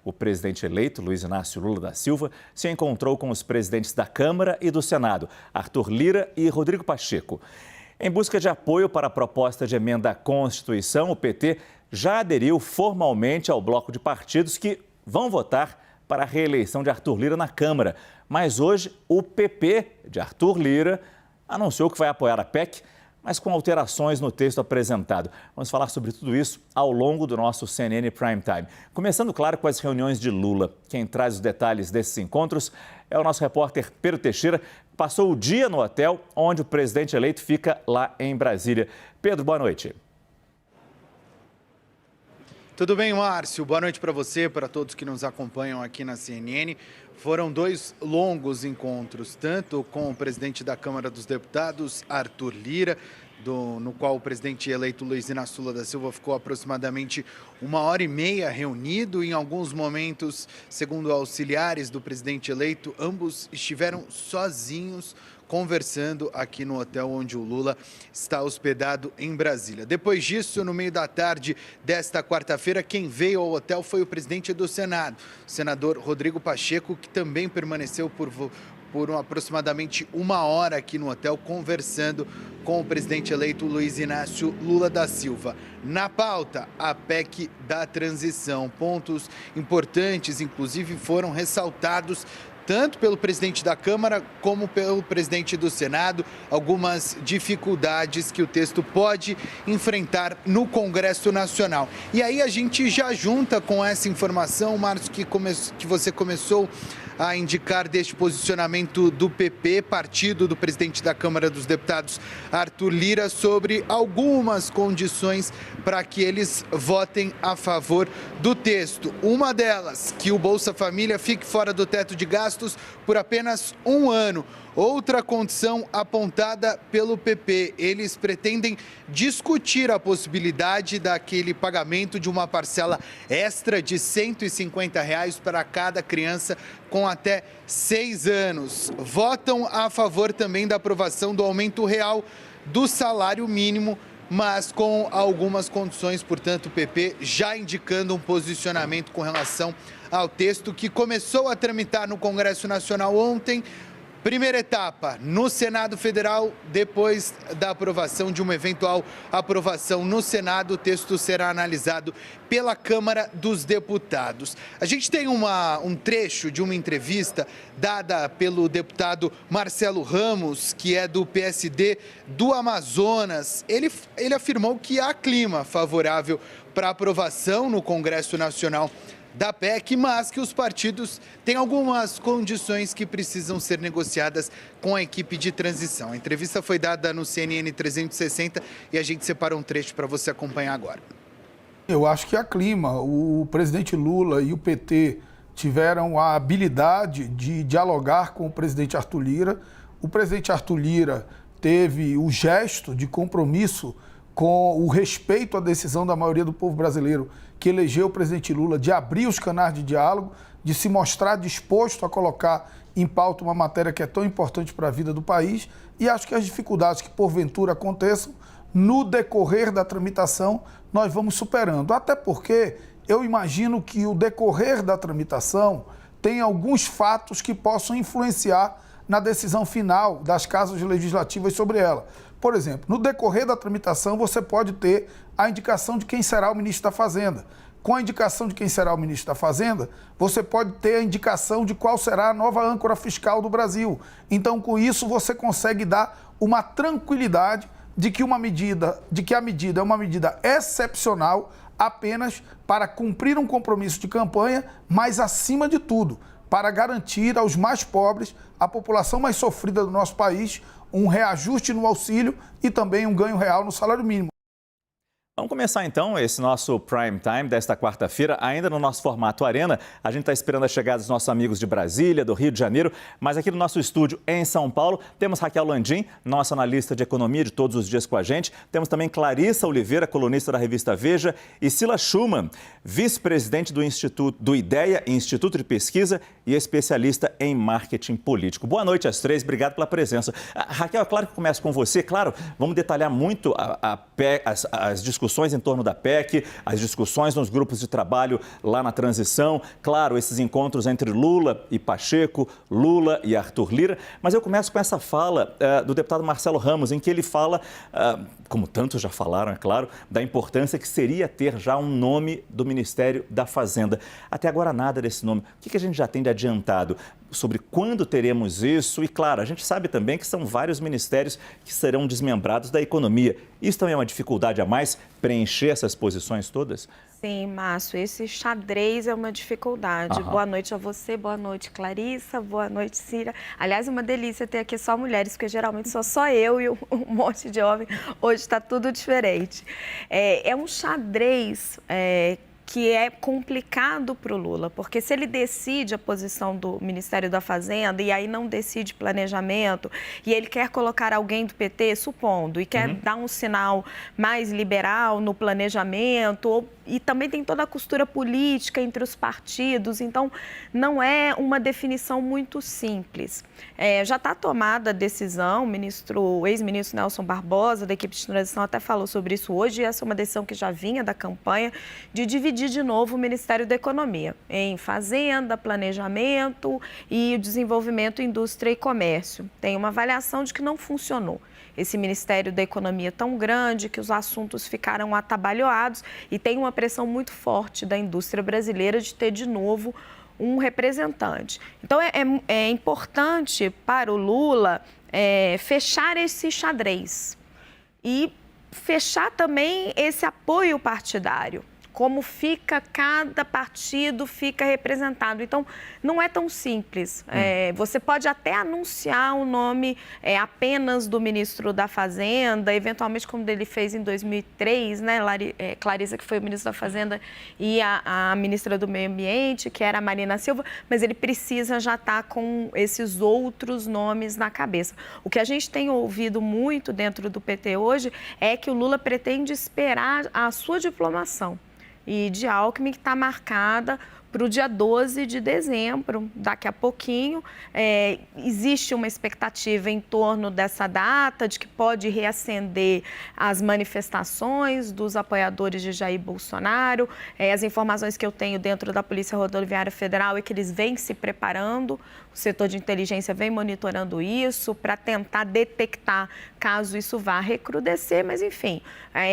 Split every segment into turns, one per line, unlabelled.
O presidente eleito, Luiz Inácio Lula da Silva, se encontrou com os presidentes da Câmara e do Senado, Arthur Lira e Rodrigo Pacheco. Em busca de apoio para a proposta de emenda à Constituição, o PT já aderiu formalmente ao bloco de partidos que vão votar para a reeleição de Arthur Lira na Câmara. Mas hoje, o PP de Arthur Lira anunciou que vai apoiar a PEC, mas com alterações no texto apresentado. Vamos falar sobre tudo isso ao longo do nosso CNN Prime Time. Começando, claro, com as reuniões de Lula. Quem traz os detalhes desses encontros é o nosso repórter Pedro Teixeira, que passou o dia no hotel onde o presidente eleito fica lá em Brasília. Pedro, boa noite.
Tudo bem, Márcio? Boa noite para você, para todos que nos acompanham aqui na CNN. Foram 2 longos encontros, tanto com o presidente da Câmara dos Deputados, Arthur Lira, no qual o presidente eleito Luiz Inácio Lula da Silva ficou aproximadamente 1h30 reunido. Em alguns momentos, segundo auxiliares do presidente eleito, ambos estiveram sozinhos conversando aqui no hotel onde o Lula está hospedado em Brasília. Depois disso, no meio da tarde desta quarta-feira, quem veio ao hotel foi o presidente do Senado, o senador Rodrigo Pacheco, que também permaneceu por aproximadamente 1 hora aqui no hotel, conversando com o presidente eleito Luiz Inácio Lula da Silva. Na pauta, a PEC da transição. Pontos importantes, inclusive, foram ressaltados tanto pelo presidente da Câmara como pelo presidente do Senado, algumas dificuldades que o texto pode enfrentar no Congresso Nacional. E aí a gente já junta com essa informação, Márcio, que você começou a indicar deste posicionamento do PP, partido do presidente da Câmara dos Deputados, Arthur Lira, sobre algumas condições para que eles votem a favor do texto. Uma delas, que o Bolsa Família fique fora do teto de gastos por apenas 1 ano. Outra condição apontada pelo PP, eles pretendem discutir a possibilidade daquele pagamento de uma parcela extra de R$ 150 para cada criança com até 6 anos. Votam a favor também da aprovação do aumento real do salário mínimo, mas com algumas condições. Portanto, o PP já indicando um posicionamento com relação ao texto que começou a tramitar no Congresso Nacional ontem. Primeira etapa no Senado Federal, depois da aprovação de uma eventual aprovação no Senado, o texto será analisado pela Câmara dos Deputados. A gente tem um trecho de uma entrevista dada pelo deputado Marcelo Ramos, que é do PSD do Amazonas. Ele afirmou que há clima favorável para aprovação no Congresso Nacional da PEC, mas que os partidos têm algumas condições que precisam ser negociadas com a equipe de transição. A entrevista foi dada no CNN 360 e a gente separou um trecho para você acompanhar agora.
Eu acho que há clima. O presidente Lula e o PT tiveram a habilidade de dialogar com o presidente Arthur Lira. O presidente Arthur Lira teve o gesto de compromisso com o respeito à decisão da maioria do povo brasileiro que elegeu o presidente Lula, de abrir os canais de diálogo, de se mostrar disposto a colocar em pauta uma matéria que é tão importante para a vida do país. E acho que as dificuldades que porventura aconteçam, no decorrer da tramitação, nós vamos superando. Até porque eu imagino que o decorrer da tramitação tem alguns fatos que possam influenciar na decisão final das casas legislativas sobre ela. Por exemplo, no decorrer da tramitação, você pode ter a indicação de quem será o ministro da Fazenda. Com a indicação de quem será o ministro da Fazenda, você pode ter a indicação de qual será a nova âncora fiscal do Brasil. Então, com isso, você consegue dar uma tranquilidade de que a medida é uma medida excepcional apenas para cumprir um compromisso de campanha, mas, acima de tudo, para garantir aos mais pobres, à população mais sofrida do nosso país, um reajuste no auxílio e também um ganho real no salário mínimo.
Vamos começar então esse nosso Prime Time desta quarta-feira, ainda no nosso formato Arena. A gente está esperando a chegada dos nossos amigos de Brasília, do Rio de Janeiro, mas aqui no nosso estúdio em São Paulo temos Raquel Landim, nossa analista de economia de todos os dias com a gente. Temos também Clarissa Oliveira, colunista da revista Veja, e Cila Schumann, vice-presidente do IDEA, Instituto de Pesquisa e especialista em marketing político. Boa noite às três, obrigado pela presença. Raquel, é claro que começo com você, claro, vamos detalhar muito as discussões discussões em torno da PEC, as discussões nos grupos de trabalho lá na transição, claro, esses encontros entre Lula e Pacheco, Lula e Arthur Lira, mas eu começo com essa fala do deputado Marcelo Ramos, em que ele fala, como tantos já falaram, é claro, da importância que seria ter já um nome do Ministério da Fazenda. Até agora nada desse nome. O que a gente já tem de adiantado sobre quando teremos isso? E claro, a gente sabe também que são vários ministérios que serão desmembrados da economia. Isso também é uma dificuldade a mais, preencher essas posições todas?
Sim, Márcio, esse xadrez é uma dificuldade. Boa noite a você, boa noite, Clarissa, boa noite, Cira. Aliás, uma delícia ter aqui só mulheres, porque geralmente sou só eu e um monte de homem. Hoje está tudo diferente. É um xadrez que é complicado para o Lula, porque se ele decide a posição do Ministério da Fazenda e aí não decide planejamento, e ele quer colocar alguém do PT, supondo, e quer dar um sinal mais liberal no planejamento, e também tem toda a costura política entre os partidos, então não é uma definição muito simples. Já está tomada a decisão, o ex-ministro Nelson Barbosa, da equipe de transição, até falou sobre isso hoje, e essa é uma decisão que já vinha da campanha, de dividir de novo o Ministério da Economia em Fazenda, Planejamento e o Desenvolvimento, Indústria e Comércio. Tem uma avaliação de que não funcionou esse Ministério da Economia tão grande, que os assuntos ficaram atabalhoados e tem uma pressão muito forte da indústria brasileira de ter de novo um representante. Então, é importante para o Lula fechar esse xadrez e fechar também esse apoio partidário. Como cada partido fica representado. Então, não é tão simples. Você pode até anunciar o nome apenas do ministro da Fazenda, eventualmente como ele fez em 2003, né? Clarissa, que foi o ministro da Fazenda, e a ministra do Meio Ambiente, que era a Marina Silva, mas ele precisa já estar com esses outros nomes na cabeça. O que a gente tem ouvido muito dentro do PT hoje é que o Lula pretende esperar a sua diplomação e de Alckmin, que está marcada para o dia 12 de dezembro, daqui a pouquinho. Existe uma expectativa em torno dessa data, de que pode reacender as manifestações dos apoiadores de Jair Bolsonaro. As informações que eu tenho dentro da Polícia Rodoviária Federal é que eles vêm se preparando, o setor de inteligência vem monitorando isso para tentar detectar caso isso vá recrudescer, mas enfim,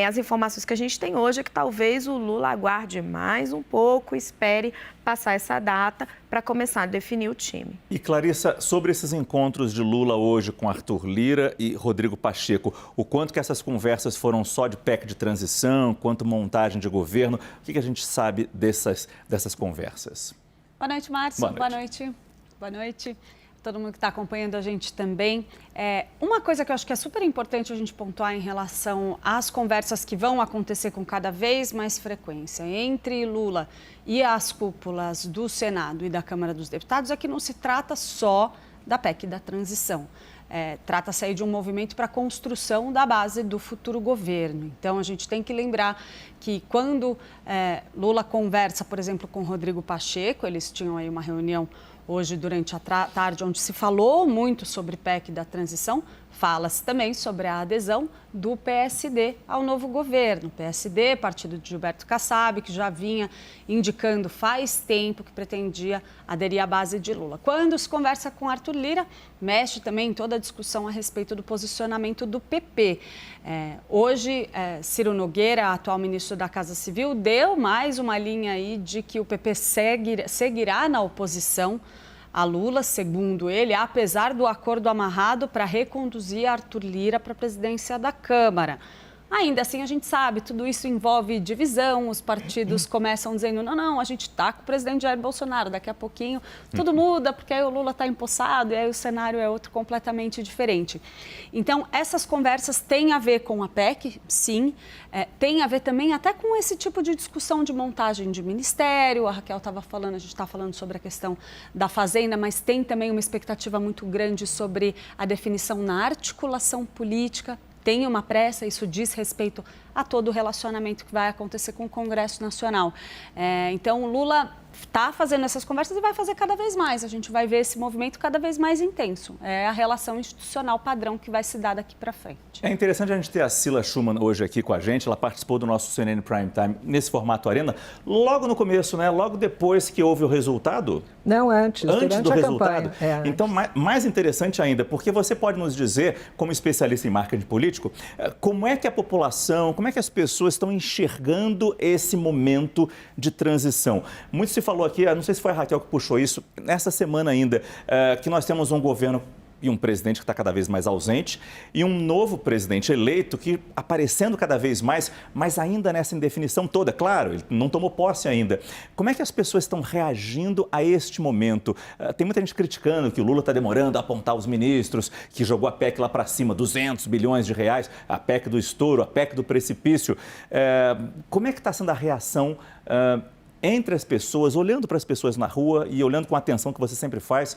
as informações que a gente tem hoje é que talvez o Lula aguarde mais um pouco, espere passar essa data para começar a definir o time.
E Clarissa, sobre esses encontros de Lula hoje com Arthur Lira e Rodrigo Pacheco, o quanto que essas conversas foram só de PEC de transição, quanto montagem de governo, o que a gente sabe dessas conversas?
Boa noite, Márcio. Boa noite. Boa noite. Todo mundo que está acompanhando a gente também. Uma coisa que eu acho que é super importante a gente pontuar em relação às conversas que vão acontecer com cada vez mais frequência entre Lula e as cúpulas do Senado e da Câmara dos Deputados é que não se trata só da PEC da transição. Trata-se aí de um movimento para a construção da base do futuro governo. Então, a gente tem que lembrar que quando Lula conversa, por exemplo, com Rodrigo Pacheco, eles tinham aí uma reunião hoje durante a tarde, onde se falou muito sobre PEC da transição, fala-se também sobre a adesão do PSD ao novo governo. O PSD, partido de Gilberto Kassab, que já vinha indicando faz tempo que pretendia aderir à base de Lula. Quando se conversa com Arthur Lira, mexe também em toda a discussão a respeito do posicionamento do PP. Hoje, Ciro Nogueira, atual ministro da Casa Civil, deu mais uma linha aí de que o PP seguirá na oposição a Lula, segundo ele, apesar do acordo amarrado para reconduzir Arthur Lira para a presidência da Câmara. Ainda assim, a gente sabe, tudo isso envolve divisão, os partidos começam dizendo, não, a gente está com o presidente Jair Bolsonaro, daqui a pouquinho tudo muda, porque aí o Lula está empossado e aí o cenário é outro completamente diferente. Então, essas conversas têm a ver com a PEC, sim, tem a ver também até com esse tipo de discussão de montagem de ministério, a Raquel estava falando, a gente está falando sobre a questão da Fazenda, mas tem também uma expectativa muito grande sobre a definição na articulação política. Tem uma pressa, isso diz respeito a todo o relacionamento que vai acontecer com o Congresso Nacional. Então, o Lula está fazendo essas conversas e vai fazer cada vez mais. A gente vai ver esse movimento cada vez mais intenso. É a relação institucional padrão que vai se dar daqui para frente.
É interessante a gente ter a Cila Schumann hoje aqui com a gente. Ela participou do nosso CNN Prime Time nesse formato Arena, logo no começo, né? Logo depois que houve o resultado.
Não, antes
do resultado.
Antes.
Então, mais interessante ainda, porque você pode nos dizer, como especialista em marketing político, como é que a população, como é que as pessoas estão enxergando esse momento de transição. Muito se falou aqui, não sei se foi a Raquel que puxou isso, nessa semana ainda, que nós temos um governo e um presidente que está cada vez mais ausente e um novo presidente eleito que aparecendo cada vez mais, mas ainda nessa indefinição toda. Claro, ele não tomou posse ainda. Como é que as pessoas estão reagindo a este momento? Tem muita gente criticando que o Lula está demorando a apontar os ministros, que jogou a PEC lá para cima, 200 bilhões de reais, a PEC do estouro, a PEC do precipício. Como é que está sendo a reação entre as pessoas, olhando para as pessoas na rua e olhando com a atenção que você sempre faz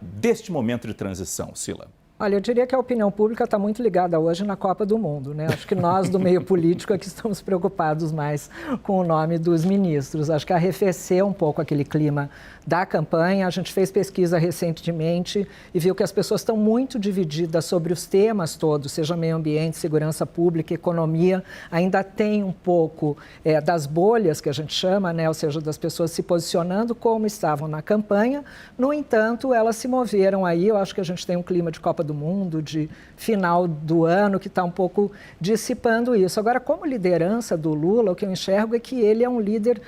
deste momento de transição, Cila?
Olha, eu diria que a opinião pública está muito ligada hoje na Copa do Mundo, né? Acho que nós, do meio político, é que estamos preocupados mais com o nome dos ministros. Acho que arrefeceu um pouco aquele clima da campanha. A gente fez pesquisa recentemente e viu que as pessoas estão muito divididas sobre os temas todos, seja meio ambiente, segurança pública, economia. Ainda tem um pouco das bolhas, que a gente chama, né? Ou seja, das pessoas se posicionando como estavam na campanha. No entanto, elas se moveram aí. Eu acho que a gente tem um clima de Copa do Mundo, de final do ano, que está um pouco dissipando isso. Agora, como liderança do Lula, o que eu enxergo é que ele é um líder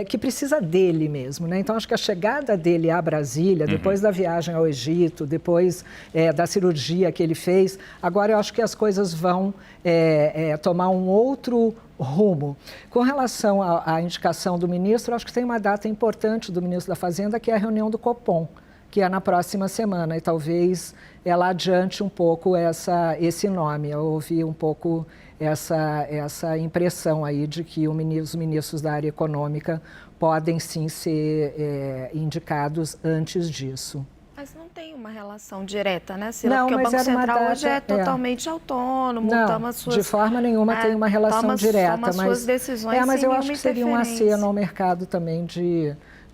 que precisa dele mesmo, né? Então, acho que a chegada dele a Brasília, depois da viagem ao Egito, depois da cirurgia que ele fez, agora eu acho que as coisas vão tomar um outro rumo. Com relação à indicação do ministro, acho que tem uma data importante do ministro da Fazenda, que é a reunião do Copom, que é na próxima semana, e talvez ela adiante um pouco esse nome. Eu ouvi um pouco essa impressão aí de que os ministros da área econômica podem sim ser indicados antes disso.
Mas não tem uma relação direta, né, Cila?
Não,
porque
mas
o Banco Central
data,
hoje é totalmente autônomo,
não,
toma suas...
de forma nenhuma tem uma relação direta.
Toma suas decisões
mas
sem
eu acho que seria um
interferência.
aceno ao mercado também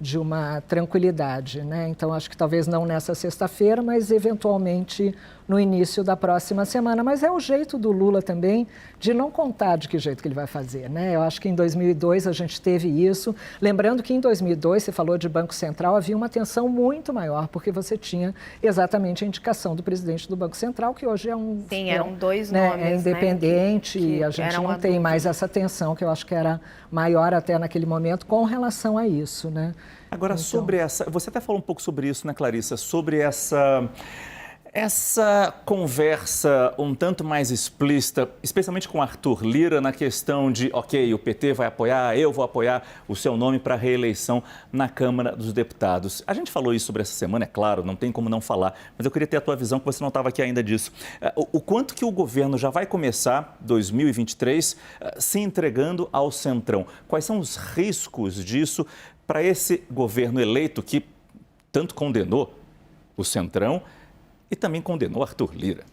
de uma tranquilidade, né? Então, acho que talvez não nessa sexta-feira, mas eventualmente no início da próxima semana. Mas é o jeito do Lula também de não contar de que jeito que ele vai fazer, né? Eu acho que em 2002 a gente teve isso. Lembrando que em 2002, você falou de Banco Central, havia uma tensão muito maior, porque você tinha exatamente a indicação do presidente do Banco Central, que hoje é um...
Sim, eram dois nomes,
é independente,
né?
E a gente não tem mais essa tensão, que eu acho que era maior até naquele momento, com relação a isso, né?
Agora,
então,
sobre essa... Você até falou um pouco sobre isso, né, Clarissa? Sobre essa conversa um tanto mais explícita, especialmente com Arthur Lira, na questão de, ok, o PT vai apoiar, eu vou apoiar o seu nome para a reeleição na Câmara dos Deputados. A gente falou isso sobre essa semana, é claro, não tem como não falar, mas eu queria ter a tua visão, que você não estava aqui ainda disso. O quanto que o governo já vai começar 2023 se entregando ao Centrão? Quais são os riscos disso para esse governo eleito que tanto condenou o Centrão e também condenou Arthur Lira?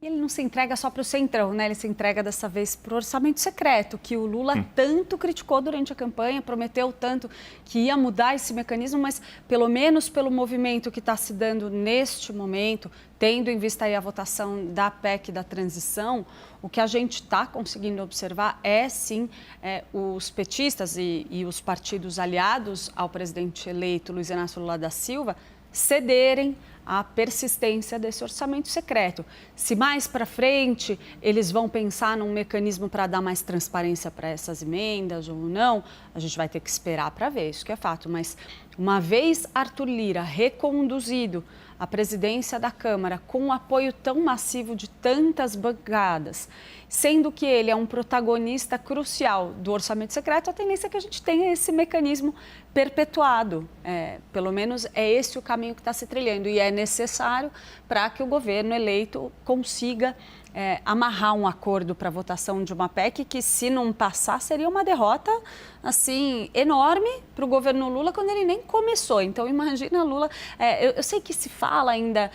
E ele não se entrega só para o Centrão, né? Ele se entrega dessa vez para o orçamento secreto, que o Lula tanto criticou durante a campanha, prometeu tanto que ia mudar esse mecanismo, mas pelo menos pelo movimento que está se dando neste momento, tendo em vista aí a votação da PEC da transição, o que a gente está conseguindo observar é, sim, os petistas e os partidos aliados ao presidente eleito Luiz Inácio Lula da Silva cederem à persistência desse orçamento secreto. Se mais para frente eles vão pensar num mecanismo para dar mais transparência para essas emendas ou não, a gente vai ter que esperar para ver, isso que é fato. Mas uma vez Arthur Lira reconduzido à presidência da Câmara com um apoio tão massivo de tantas bancadas, sendo que ele é um protagonista crucial do orçamento secreto, a tendência é que a gente tenha esse mecanismo perpetuado. Pelo menos é esse o caminho que está se trilhando e é necessário para que o governo eleito consiga amarrar um acordo para votação de uma PEC que, se não passar, seria uma derrota assim enorme para o governo Lula quando ele nem começou. Então, imagina Lula... eu sei que se fala ainda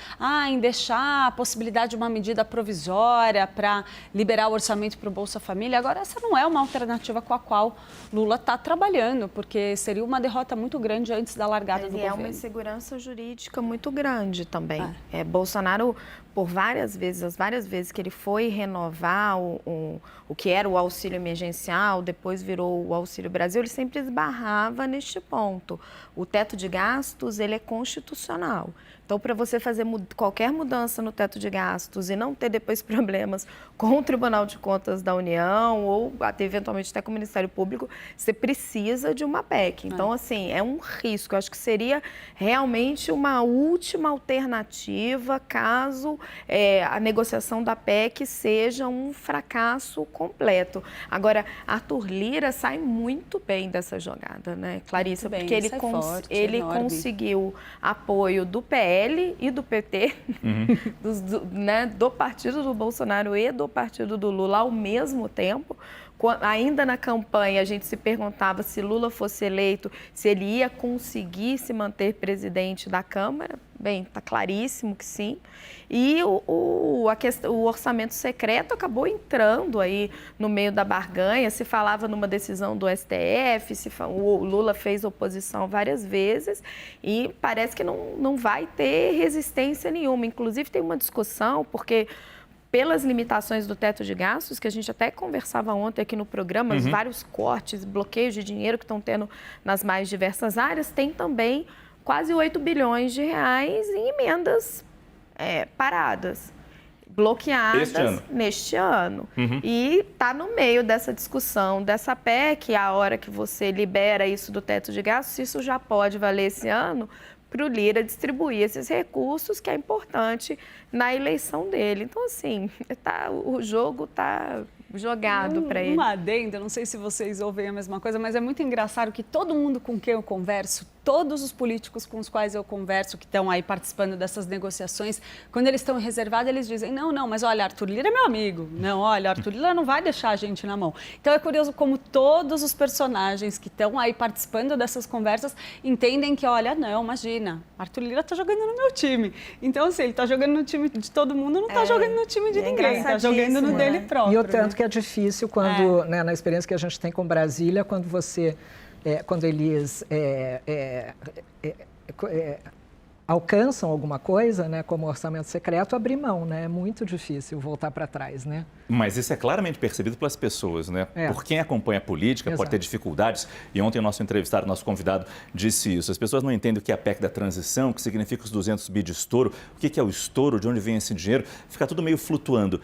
em deixar a possibilidade de uma medida provisória para liberar o orçamento para o Bolsa Família. Agora, essa não é uma alternativa com a qual Lula está trabalhando, porque seria uma derrota muito grande antes da largada do governo.
É uma insegurança jurídica muito grande também. Bolsonaro, por várias vezes, as várias vezes que ele foi renovar o que era o auxílio emergencial, depois virou o Auxílio Brasil, ele sempre esbarrava neste ponto. O teto de gastos, ele é constitucional. Então, para você fazer qualquer mudança no teto de gastos e não ter depois problemas com o Tribunal de Contas da União ou até, eventualmente até com o Ministério Público, você precisa de uma PEC. Então, assim, é um risco. Eu acho que seria realmente uma última alternativa caso a negociação da PEC seja um fracasso completo. Agora, Arthur Lira sai muito bem dessa jogada, né, Clarissa?
Bem,
porque ele conseguiu apoio do PL e do PT, do partido do Bolsonaro e do partido do Lula ao mesmo tempo. Ainda na campanha, a gente se perguntava se Lula fosse eleito, se ele ia conseguir se manter presidente da Câmara. Bem, está claríssimo que sim. E o orçamento secreto acabou entrando aí no meio da barganha. Se falava numa decisão do STF, o Lula fez oposição várias vezes e parece que não vai ter resistência nenhuma. Inclusive, tem uma discussão, porque pelas limitações do teto de gastos, que a gente até conversava ontem aqui no programa, os vários cortes, bloqueios de dinheiro que estão tendo nas mais diversas áreas, tem também quase 8 bilhões de reais em emendas paradas, bloqueadas neste ano. E está no meio dessa discussão dessa PEC, a hora que você libera isso do teto de gastos, isso já pode valer esse ano para o Lira distribuir esses recursos, que é importante na eleição dele. Então, assim, o jogo está jogado para ele.
Uma adenda, não sei se vocês ouvem a mesma coisa, mas é muito engraçado que todo mundo com quem eu converso, todos os políticos com os quais eu converso, que estão aí participando dessas negociações, quando eles estão reservados, eles dizem, não, mas olha, Arthur Lira é meu amigo. Não, olha, Arthur Lira não vai deixar a gente na mão. Então é curioso como todos os personagens que estão aí participando dessas conversas entendem que, olha, não, imagina, Arthur Lira está jogando no meu time. Então, assim, ele está jogando no time de todo mundo, não está jogando no time de ninguém, está jogando no dele próprio.
E o tanto que é difícil quando, na experiência que a gente tem com Brasília, quando você... quando eles alcançam alguma coisa, né, como orçamento secreto, abrir mão, né? É muito difícil voltar para trás, né?
Mas isso é claramente percebido pelas pessoas, né? Por quem acompanha a política, pode ter dificuldades. E ontem o nosso entrevistado, nosso convidado, disse isso. As pessoas não entendem o que é a PEC da transição, o que significa os 200 bi de estouro, o que é o estouro, de onde vem esse dinheiro. Fica tudo meio flutuando.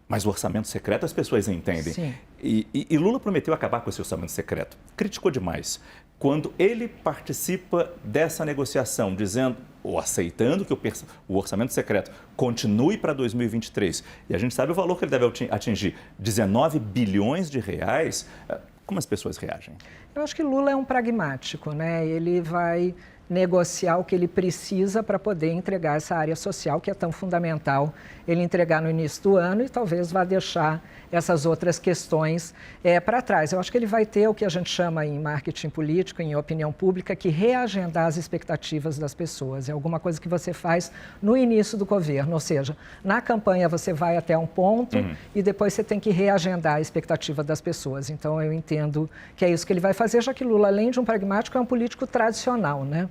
Mas o orçamento secreto as pessoas entendem. Sim. E Lula prometeu acabar com esse orçamento secreto. Criticou demais. Quando ele participa dessa negociação, dizendo ou aceitando que o orçamento secreto continue para 2023, e a gente sabe o valor que ele deve atingir, 19 bilhões de reais, como as pessoas reagem?
Eu acho que Lula é um pragmático, né? Ele vai negociar o que ele precisa para poder entregar essa área social, que é tão fundamental ele entregar no início do ano, e talvez vá deixar essas outras questões para trás. Eu acho que ele vai ter o que a gente chama em marketing político, em opinião pública, que reagendar as expectativas das pessoas. É alguma coisa que você faz no início do governo, ou seja, na campanha você vai até um ponto e depois você tem que reagendar a expectativa das pessoas. Então eu entendo que é isso que ele vai fazer, já que Lula, além de um pragmático, é um político tradicional, né?